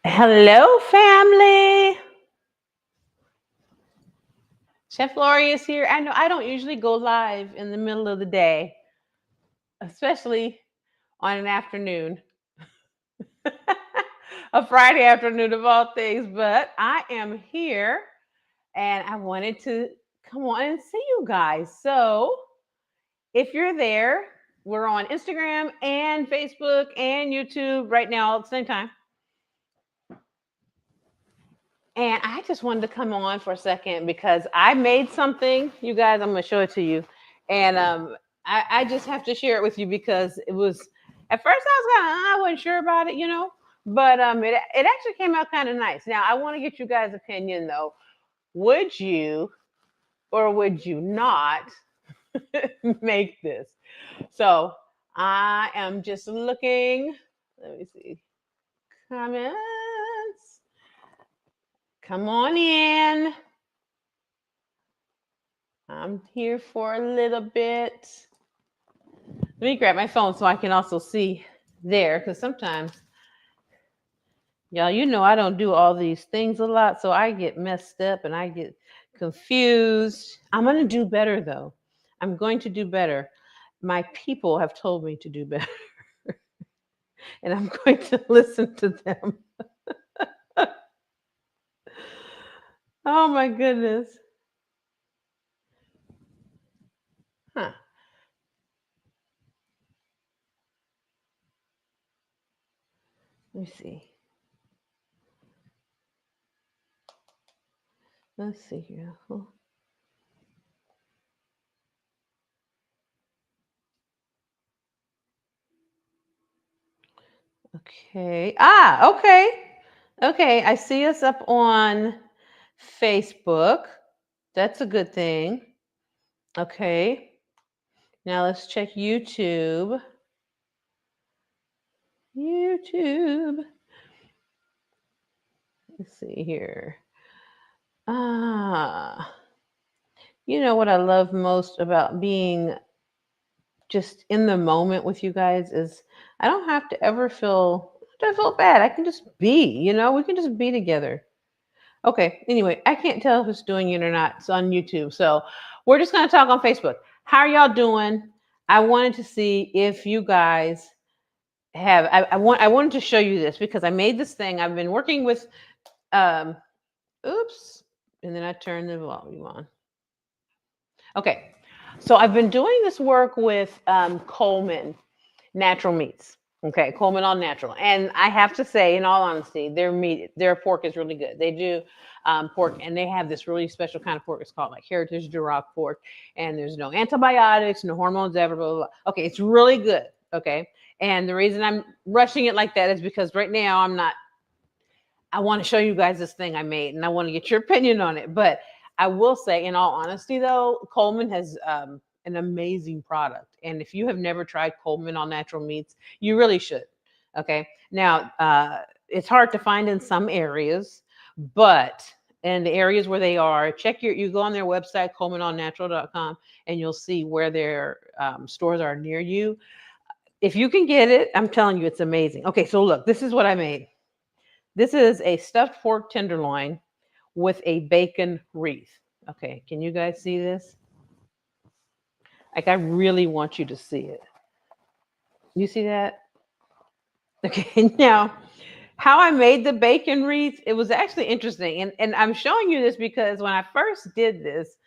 Hello, family. Chef Lori is here. I know I don't usually go live in the middle of the day, especially on an afternoon, a Friday afternoon of all things, but I am here and I wanted to come on and see you guys. So, if you're there, we're on Instagram and Facebook and YouTube right now at the same time. And I just wanted to come on for a second because I made something. You guys, I'm going to show it to you. And I just have to share it with you because it was, at first I wasn't sure about it, but it actually came out kind of nice. Now, I want to get you guys' opinion though. Would you or would you not make this? So I am just looking. Let me see. Comments. Come on in. I'm here for a little bit. Let me grab my phone so I can also see there because sometimes, y'all, I don't do all these things a lot, so I get messed up and I get confused. I'm going to do better, though. I'm going to do better. My people have told me to do better, and I'm going to listen to them. Oh, my goodness. Huh. Let me see. Let's see here. Okay. Okay. Okay. I see us up on Facebook. That's a good thing. Okay. Now let's check YouTube. YouTube. Let's see here. Ah. You know what I love most about being just in the moment with you guys is I don't have to ever feel bad. I can just be, we can just be together. Okay. Anyway, I can't tell if it's doing it or not. It's on YouTube. So we're just going to talk on Facebook. How are y'all doing? I wanted to see if you guys have, I wanted to show you this because I made this thing. I've been working with, oops. And then I turned the volume on. Okay. So I've been doing this work with Coleman Natural Meats. Okay, Coleman All Natural. And I have to say, in all honesty, their pork is really good. They do pork, and they have this really special kind of pork. It's called like Heritage Duroc pork, and there's no antibiotics, no hormones, ever. Blah, blah, blah. Okay, it's really good. Okay, and the reason I'm rushing it like that is because right now I'm not. I want to show you guys this thing I made, and I want to get your opinion on it. But I will say, in all honesty, though, Coleman has an amazing product. And if you have never tried Coleman All Natural Meats, you really should. Okay. Now, it's hard to find in some areas, but in the areas where they are, you go on their website, colemanallnatural.com, and you'll see where their stores are near you. If you can get it, I'm telling you, it's amazing. Okay. So look, this is what I made. This is a stuffed pork tenderloin with a bacon wreath. Okay. Can you guys see this? Like, I really want you to see it. You see that? Okay, now how I made the bacon wreath, it was actually interesting. And I'm showing you this because when I first did this,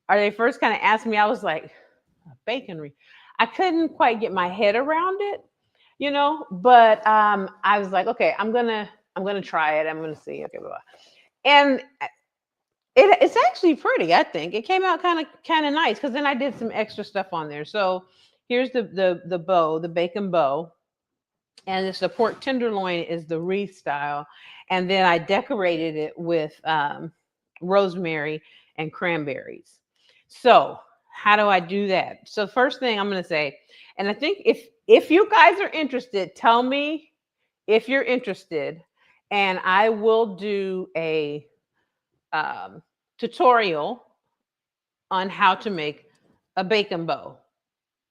or they first kind of asked me, I was like, a bacon wreath. I couldn't quite get my head around it, but I was like, okay, I'm gonna try it. I'm gonna see. Okay, blah, blah. And it's actually pretty. I think it came out kind of nice because then I did some extra stuff on there. So here's the bow, the bacon bow, and it's the pork tenderloin is the wreath style, and then I decorated it with rosemary and cranberries. So how do I do that? So first thing I'm going to say, and I think if you guys are interested, tell me if you're interested, and I will do a tutorial on how to make a bacon bow.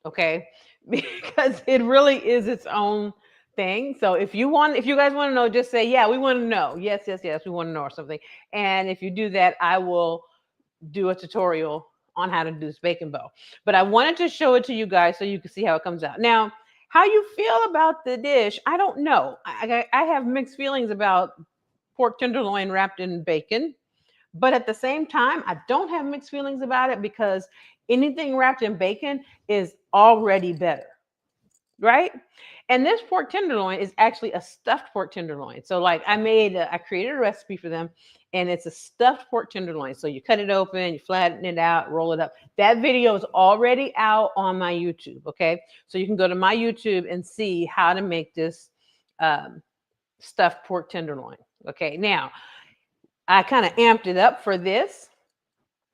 Okay, because it really is its own thing. So if you guys want to know, just say, yeah, we want to know. Yes, yes, yes, we want to know or something. And if you do that, I will do a tutorial on how to do this bacon bow. But I wanted to show it to you guys so you can see how it comes out. Now, how you feel about the dish, I don't know. I have mixed feelings about pork tenderloin wrapped in bacon. But at the same time, I don't have mixed feelings about it because anything wrapped in bacon is already better, right? And this pork tenderloin is actually a stuffed pork tenderloin. So like I created a recipe for them, and it's a stuffed pork tenderloin. So you cut it open, you flatten it out, roll it up. That video is already out on my YouTube. Okay, so you can go to my YouTube and see how to make this um, stuffed pork tenderloin. Okay, now I kind of amped it up for this,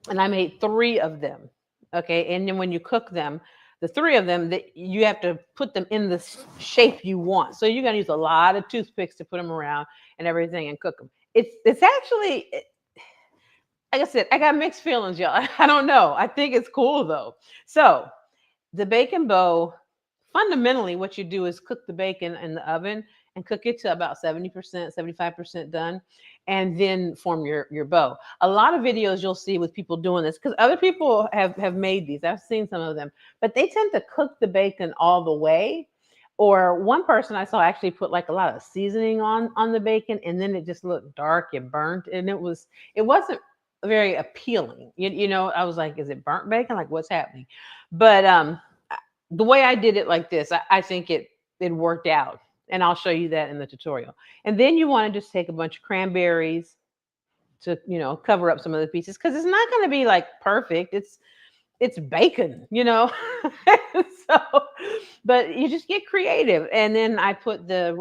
and I made 3 of them. Okay, and then when you cook them, the 3 of them, that you have to put them in the shape you want. So you're gonna use a lot of toothpicks to put them around and everything and cook them. It's actually, like I said, I got mixed feelings, y'all. I don't know. I think it's cool though. So the bacon bow, fundamentally, what you do is cook the bacon in the oven and cook it to about 70%, 75% done, and then form your bow. A lot of videos you'll see with people doing this because other people have made these. I've seen some of them, but they tend to cook the bacon all the way. Or one person I saw actually put like a lot of seasoning on the bacon, and then it just looked dark and burnt, and it wasn't very appealing. You know, I was like, is it burnt bacon? Like, what's happening? But the way I did it like this, I think it worked out. And I'll show you that in the tutorial. And then you want to just take a bunch of cranberries to, cover up some of the pieces because it's not going to be like perfect. It's bacon, so, but you just get creative. And then I put the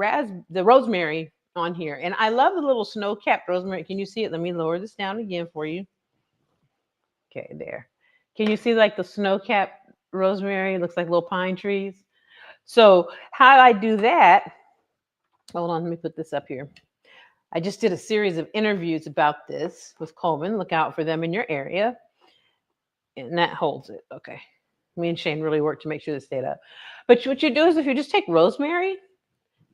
rosemary on here, and I love the little snow-capped rosemary. Can you see it? Let me lower this down again for you. Okay, there. Can you see like the snow-capped rosemary? It looks like little pine trees. So how I do that, hold on, let me put this up here. I just did a series of interviews about this with Coleman. Look out for them in your area. And that holds it. Okay. Me and Shane really worked to make sure this stayed up. But what you do is if you just take rosemary,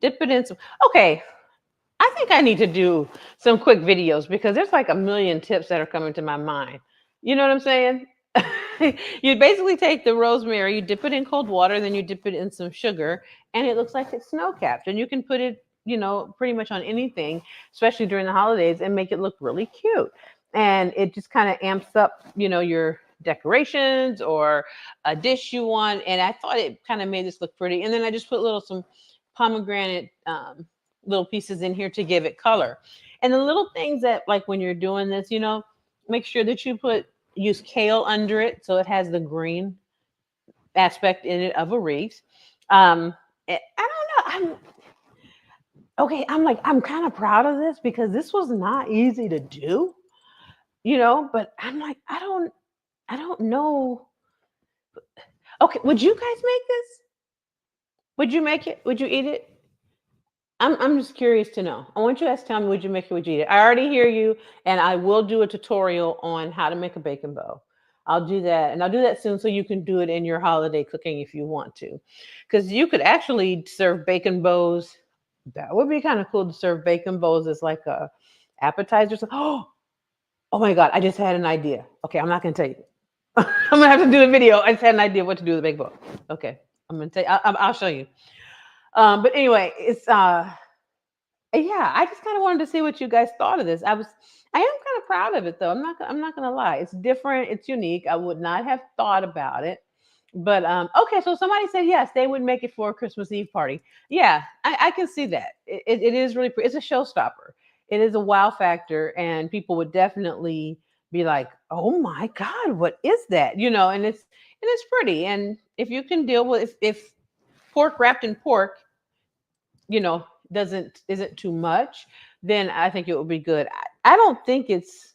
dip it in some, okay, I think I need to do some quick videos because there's like a million tips that are coming to my mind. You know what I'm saying? You basically take the rosemary, you dip it in cold water, then you dip it in some sugar, and it looks like it's snow capped. And you can put it, pretty much on anything, especially during the holidays, and make it look really cute. And it just kind of amps up, your decorations or a dish you want. And I thought it kind of made this look pretty. And then I just put some pomegranate little pieces in here to give it color. And the little things that, like when you're doing this, make sure that you use kale under it so it has the green aspect in it of a wreath. I don't know. I'm kind of proud of this because this was not easy to do, but I'm like, I don't know. Okay, would you guys make this? Would you make it? Would you eat it? I'm just curious to know. I want you guys to tell me, would you make it? Would you eat it? I already hear you, and I will do a tutorial on how to make a bacon bow. I'll do that, and I'll do that soon so you can do it in your holiday cooking if you want to. Because you could actually serve bacon bows. That would be kind of cool to serve bacon bows as like a appetizer. Oh my God, I just had an idea. Okay, I'm not going to tell you. I'm going to have to do a video. I just had an idea what to do with a bacon bow. Okay, I'm going to tell you. I'll show you. But anyway, it's yeah, I just kind of wanted to see what you guys thought of this. I am kind of proud of it though. I'm not gonna lie. It's different, it's unique. I would not have thought about it. But okay, so somebody said yes, they would make it for a Christmas Eve party. Yeah, I can see that. It is really pretty. It's a showstopper. It is a wow factor, and people would definitely be like, "Oh my God, what is that?" And it's pretty. And if you can deal with if pork wrapped in pork, isn't too much, then I think it would be good. I don't think it's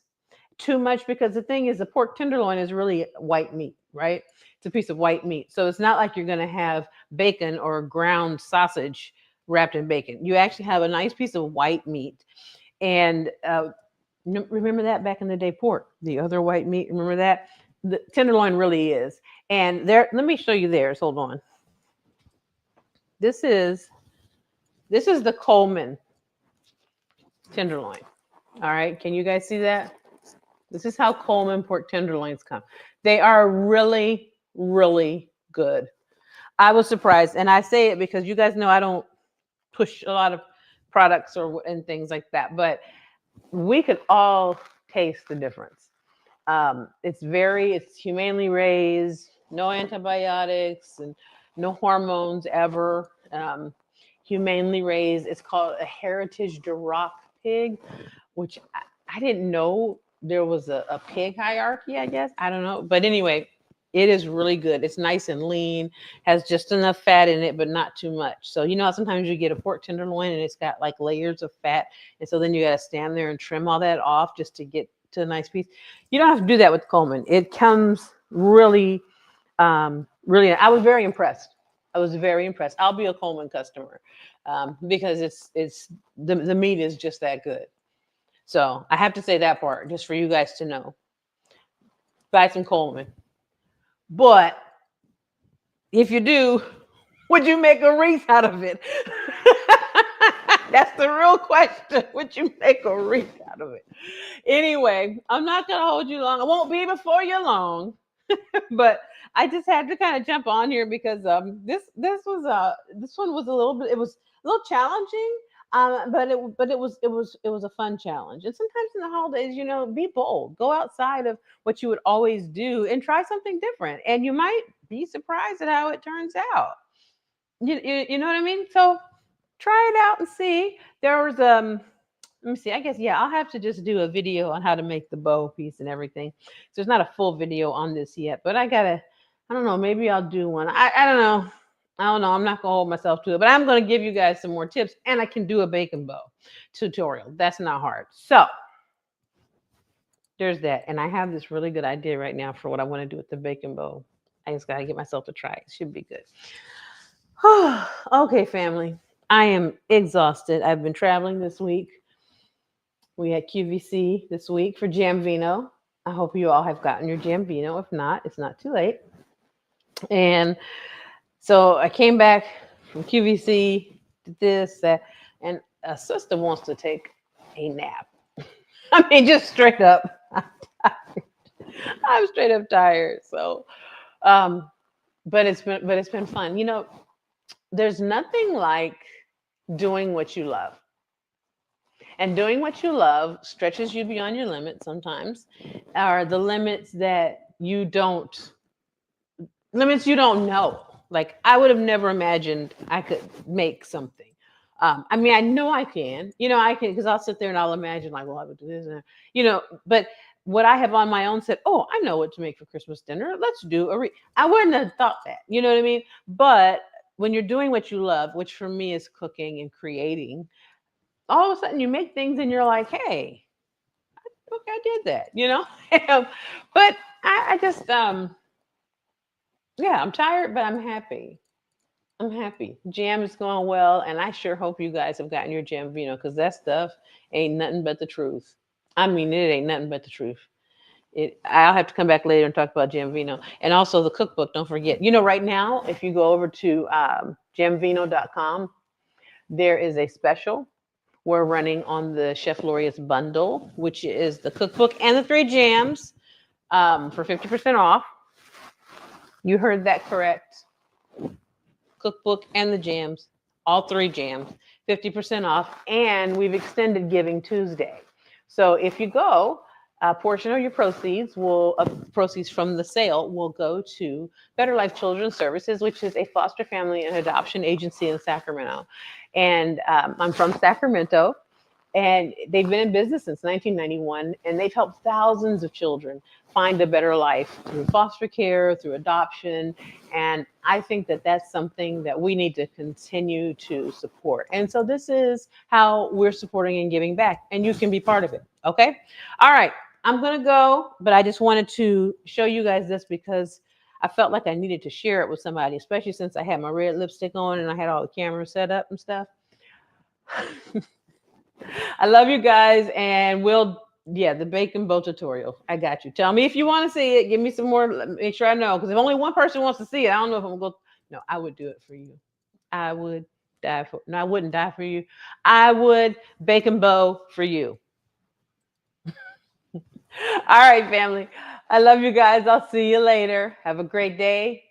too much because the thing is the pork tenderloin is really white meat, right? It's a piece of white meat. So it's not like you're going to have bacon or ground sausage wrapped in bacon. You actually have a nice piece of white meat. And remember that back in the day, pork, the other white meat, remember that? The tenderloin really is. And let me show you theirs. Hold on. This is This is the Coleman tenderloin. All right. Can you guys see that? This is how Coleman pork tenderloins come. They are really, really good. I was surprised. And I say it because you guys know I don't push a lot of products or and things like that, but we could all taste the difference. It's humanely raised, no antibiotics and no hormones ever. Humanely raised. It's called a heritage Duroc pig, which I didn't know there was a pig hierarchy, I guess. I don't know. But anyway, it is really good. It's nice and lean, has just enough fat in it, but not too much. So, you know how sometimes you get a pork tenderloin and it's got like layers of fat. And so then you got to stand there and trim all that off just to get to a nice piece. You don't have to do that with Coleman. It comes really, really, I was very impressed. I was very impressed. I'll be a Coleman customer because it's the meat is just that good. So I have to say that part just for you guys to know. Buy some Coleman. But if you do, would you make a wreath out of it? That's the real question. Would you make a wreath out of it? Anyway, I'm not going to hold you long. I won't be before you long. But I just had to kind of jump on here because this one was a little bit, it was a little challenging, but it was a fun challenge. And sometimes in the holidays, you know, be bold, go outside of what you would always do and try something different, and you might be surprised at how it turns out. You know what I mean? So try it out and see. There was let me see. I guess yeah, I'll have to just do a video on how to make the bow piece and everything. So there's not a full video on this yet, but I don't know, maybe I'll do one. I don't know. I don't know. I'm not gonna hold myself to it, but I'm gonna give you guys some more tips, and I can do a bacon bow tutorial. That's not hard. So there's that, and I have this really good idea right now for what I want to do with the bacon bow. I just gotta get myself to try it. It should be good. Okay, family. I am exhausted. I've been traveling this week. We had QVC this week for Jam Vino. I hope you all have gotten your Jam Vino. If not, it's not too late. And so I came back from QVC, did this, that, and a sister wants to take a nap. I mean, just straight up. I'm tired. I'm straight up tired. So, but it's been fun. You know, there's nothing like doing what you love. And doing what you love stretches you beyond your limits sometimes, or the limits you don't know. Like I would have never imagined I could make something. I mean, I know I can, you know, I can, because I'll sit there and I'll imagine like, well, I would do this, and, you know, but what I have on my own said, oh, I know what to make for Christmas dinner. Let's do I wouldn't have thought that, you know what I mean? But when you're doing what you love, which for me is cooking and creating, all of a sudden you make things and you're like, hey, okay, I did that, you know? But I just, yeah, I'm tired, but I'm happy. I'm happy. Jam is going well, and I sure hope you guys have gotten your Jam Vino because that stuff ain't nothing but the truth. I mean, it ain't nothing but the truth. I'll have to come back later and talk about Jam Vino. And also the cookbook, don't forget. You know, right now, if you go over to jamvino.com, there is a special we're running on the Chef Laureate's bundle, which is the cookbook and the 3 jams for 50% off. You heard that correct. Cookbook and the jams, all 3 jams, 50% off. And we've extended Giving Tuesday. So if you go, a portion of your proceeds from the sale will go to Better Life Children's Services, which is a foster family and adoption agency in Sacramento. And I'm from Sacramento, and they've been in business since 1991, and they've helped thousands of children find a better life through foster care, through adoption. And I think that that's something that we need to continue to support. And so this is how we're supporting and giving back, and you can be part of it. Okay. All right. I'm going to go, but I just wanted to show you guys this because I felt like I needed to share it with somebody, especially since I had my red lipstick on and I had all the cameras set up and stuff. I love you guys, and the bacon bow tutorial. I got you. Tell me if you want to see it. Give me some more. Make sure I know, because if only one person wants to see it, I don't know if I'm going to go. No, I would do it for you. I would Die for, no, I wouldn't die for you. I would bake and bow for you. All right, family. I love you guys. I'll see you later. Have a great day.